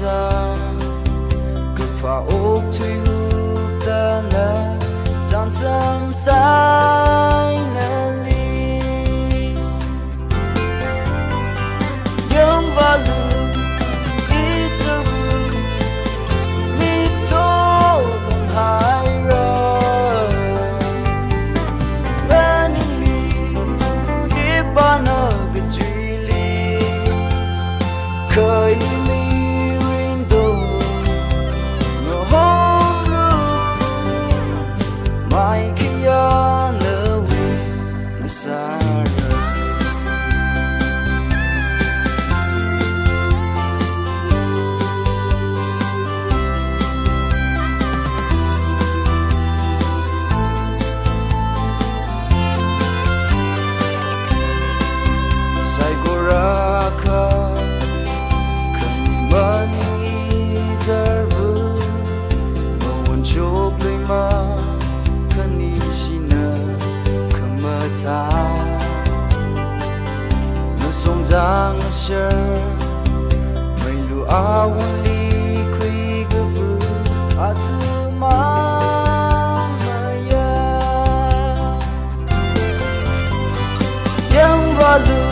sa cực pha ốc thui hụt ta na chẳng xâm sai na li yếm và lu ít giờ mi tô đồng hai rồi bên mi khi ba nơ cái truy li khơi mi rin đồ ngờ hôm luôn mai khi ya nơ vi nơ xa rồi sai cô ra khơi sông giang sơ mây lu áo li khuy gấp à tư mang maya yang và lu